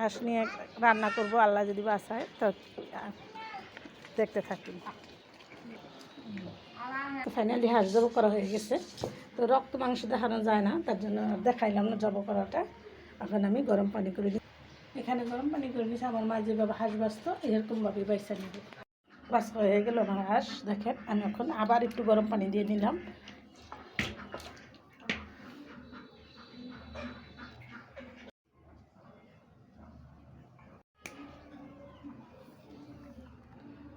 হাঁস নিয়ে রান্না করব আল্লাহ যদি বাঁচায় তো দেখতে থাকি। তো ফাইনালি হাঁস জব করা হয়ে গেছে। তো রক্ত মাংস দেখানো যায় না, তার জন্য দেখাইলাম না জব করাটা। এখন আমি গরম পানি করে দিই। এখানে গরম পানি করে নিয়েছি। আমার মা যেভাবে হাঁস বাঁচত এরকমভাবেই বাইসা নিব। বাস হয়ে গেল আমার হাঁস। দেখেন আমি এখন আবার একটু গরম পানি দিয়ে নিলাম।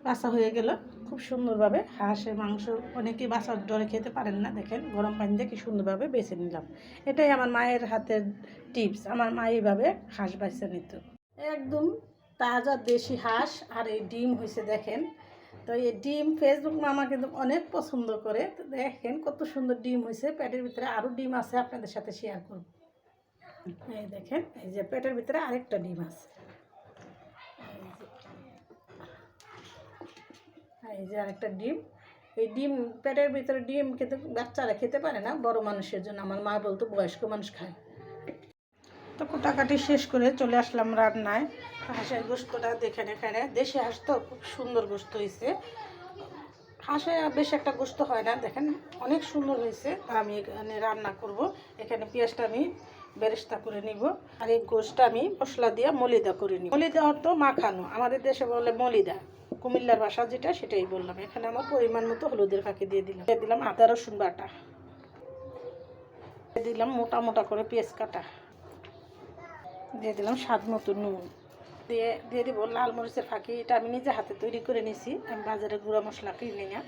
বাসা হয়ে গেল খুব সুন্দরভাবে। হাঁসের মাংস অনেকেই বাসার ডরে খেতে পারেন না, দেখেন গরম পানি দিয়ে কি সুন্দরভাবে বেছে নিলাম। এটাই আমার মায়ের হাতের টিপস। আমার মা এইভাবে হাঁস বেছে নিত। একদম তাজা দেশি হাঁস আর এই ডিম হয়েছে দেখেন। তো এই ডিম ফেসবুক মামা কিন্তু অনেক পছন্দ করে। তো দেখেন কত সুন্দর ডিম হয়েছে। পেটের ভিতরে আরও ডিম আছে, আপনাদের সাথে শেয়ার করব। এই দেখেন, এই যে পেটের ভিতরে আরেকটা ডিম আছে। এই যে আরেকটা ডিম। এই ডিম পেটের ভিতরে ডিম কিন্তু বাচ্চারা খেতে পারে না, বড় মানুষের জন্য। আমার মা বলতো বয়স্ক মানুষ খায়। তো কোটাকাটি শেষ করে চলে আসলাম রান্নায়। হাঁসের গোস্তটা দেখেন, এখানে দেশি হাঁস তো খুব সুন্দর গোস্ত হয়েছে। হাঁসে বেশ একটা গোস্ত হয় না, দেখেন অনেক সুন্দর হয়েছে। আমি এখানে রান্না করব। এখানে পেঁয়াজটা আমি বেরেস্তা করে নিব, আর এই গোস্তটা আমি মশলা দিয়ে মলিদা করে নিব। মলিদা অর্থ মাখানো, আমাদের দেশে বলে মলিদা, কুমিল্লার ভাষা যেটা সেটাই বললাম। এখানে আমার পরিমাণ মতো হলুদের ফাঁকি দিয়ে দিলাম আদা রসুন বাটা, দিলাম মোটা মোটা করে পেঁয়াজ কাটা, দিয়ে দিলাম স্বাদ মতো নুন, দিয়ে দিব লাল মরিচের ফাঁকি। এটা আমি নিজে হাতে তৈরি করে নিয়েছি, আমি বাজারে গুঁড়া মশলা কিনে না।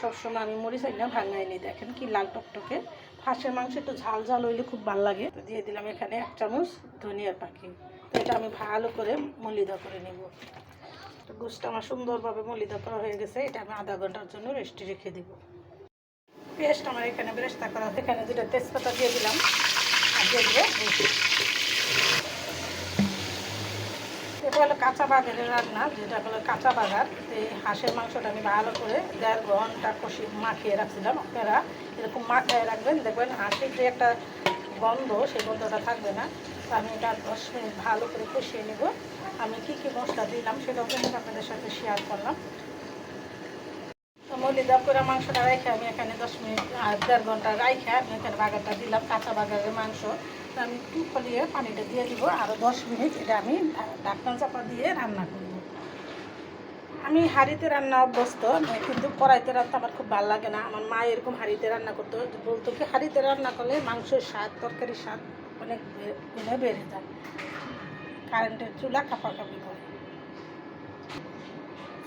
সবসময় আমি মরিচ না ভাঙাই নিই। দেখেন কি লাল টকটকে। হাঁসের মাংস একটু ঝাল ঝাল হইলে খুব ভালো লাগে। তো দিয়ে দিলাম এখানে 1 চামচ ধনিয়ার পাখি। তো এটা আমি ভালো করে মলিদা করে নেব। তো গোশতটা আমার সুন্দরভাবে মলিদা করা হয়ে গেছে। এটা আমি আধা ঘন্টার জন্য রেস্টে রেখে দেব। পেস্ট আমার এখানে বেরেস্তা করা, এখানে 2টা তেজপাতা দিয়ে দিলাম, আর দিয়ে দেবো। এটা হলো কাঁচা বাগারের রান্না, যেটা হলো কাঁচা বাগার। এই হাঁসের মাংসটা আমি ভালো করে 1.5 ঘন্টা মাখিয়ে রাখছিলাম। আপনারা এরকম মাখিয়ে রাখবেন, দেখবেন হাঁসের যে একটা গন্ধ, সেই গন্ধটা থাকবে না। তো আমি এটা 10 মিনিট ভালো করে কষিয়ে নেব। আমি কী কী মশলা দিলাম সেটাও কিন্তু আপনাদের সাথে শেয়ার করলাম। তো মলিদা করে মাংসটা রেখে আমি এখানে 10 মিনিট আর 1.5 ঘন্টা রেখে আমি এখানে বাগারটা দিলাম, কাঁচা বাগারের মাংস। তো আমি একটু ফলিয়ে পানিটা দিয়ে দিব। আরও 10 মিনিট এটা আমি ঢাকনা চাপা দিয়ে রান্না করব। আমি হাঁড়িতে রান্না অভ্যস্ত, কিন্তু কড়াইতে রান্না আমার খুব ভালো লাগে না। আমার মা এরকম হাঁড়িতে রান্না করতো, বলতো কি হাঁড়িতে রান্না করলে মাংসের স্বাদ, তরকারির স্বাদ অনেক গুণে বেড়ে যায়। কারেন্টের চুলা কাঁপাকাঁপি করে।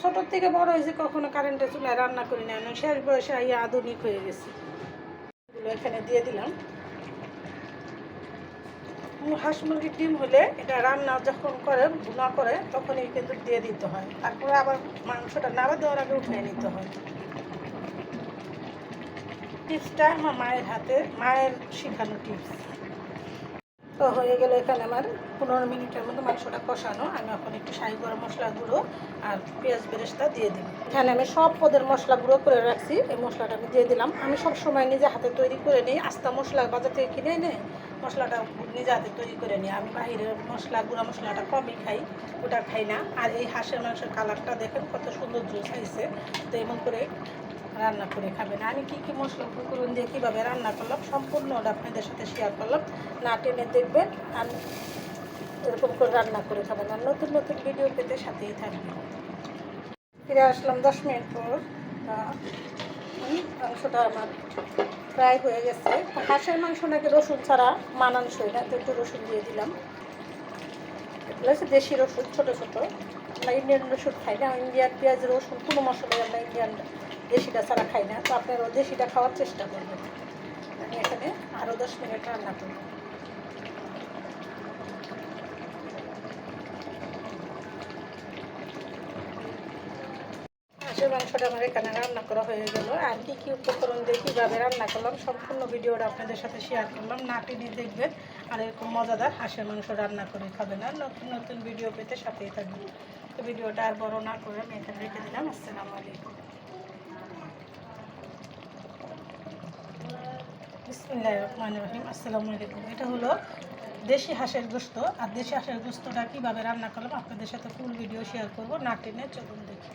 ছোটোর থেকে বড় হয়েছে, কখনো কারেন্টের চুলায় রান্না করি না। আমি শেষ বয়সে আধুনিক হয়ে গেছি। এগুলো এখানে দিয়ে দিলাম। হাঁস মুরগির ডিম হলে এটা রান্না যখন করে ভুনা করে তখনই কিন্তু দিয়ে দিতে হয়। তারপরে আবার মাংসটা নাড়া দেওয়ার আগে উঠিয়ে নিতে হয়। টিপসটা আমার মায়ের হাতে, মায়ের শেখানো টিপস। তো হয়ে গেল এখানে আমার 15 মিনিটের মতো মাংসটা কষানো। আমি এখন একটু শাহি গরম মশলা গুঁড়ো আর পেঁয়াজ বেরেস্তা দিয়ে দিই। এখানে আমি সব পদের মশলা গুঁড়ো করে রাখছি, এই মশলাটা আমি দিয়ে দিলাম। আমি সব সময় নিজে হাতে তৈরি করে নিই, আস্তা মশলা বাজার থেকে কিনে এনে মশলাটা নিজে হাতে তৈরি করে নিই। আমি বাহিরের মশলা গুঁড়া মশলাটা কমই খাই, ওটা খাই না। আর এই হাঁসের মাংসের কালারটা দেখেন কত সুন্দর জুস হয়েছে। তো এমন করে রান্না করে খাবেন। আমি কী কী মশলা উপকরণ দিয়ে কীভাবে রান্না করলাম সম্পূর্ণ আপনাদের সাথে শেয়ার করলাম। না টেনে দেখবেন আর এরকম করে রান্না করে খাবেন। আর নতুন নতুন ভিডিও পেতে সাথেই থাকবেন। ফিরে আসলাম 10 মিনিট পর। মাংসটা আমার প্রায় হয়ে গেছে। হাঁসের মাংস নাকি রসুন ছাড়া মানানসই না, তো একটু রসুন দিয়ে দিলাম। এগুলো হচ্ছে দেশি রসুন, ছোটো ছোটো। আমরা ইন্ডিয়ান রসুন খাই না, ইন্ডিয়ান পেঁয়াজ রসুন কোনো মশলাই আমরা ইন্ডিয়ান দেশিটা ছাড়া খাই না। তো আপনারাও দেশিটা খাওয়ার চেষ্টা করবেন। আমি এখানে আরও 10 মিনিট রান্না করব। হাঁসের মাংসটা আমার এখানে রান্না করা হয়ে গেল। আর কী কী উপকরণ দিয়ে কীভাবে রান্না করলাম সম্পূর্ণ ভিডিওটা আপনাদের সাথে শেয়ার করলাম। না টেনে দেখবেন আর এরকম মজাদার হাঁসের মাংস রান্না করে খাবেন। আর নতুন নতুন ভিডিও পেতে সাথেই থাকবেন। তো ভিডিওটা আর বড় না করে আমি এখানে রেখে দিলাম। আসসালামু আলাইকুম। বিসমিল্লাহির রহমানির রহিম। আসসালামু আলাইকুম। এটা হলো দেশি হাঁসের গোস্ত। আর দেশি হাঁসের গোস্তটা কীভাবে রান্না করলাম আপনাদের সাথে ফুল ভিডিও শেয়ার করব, না টেনে চলুন দেখি।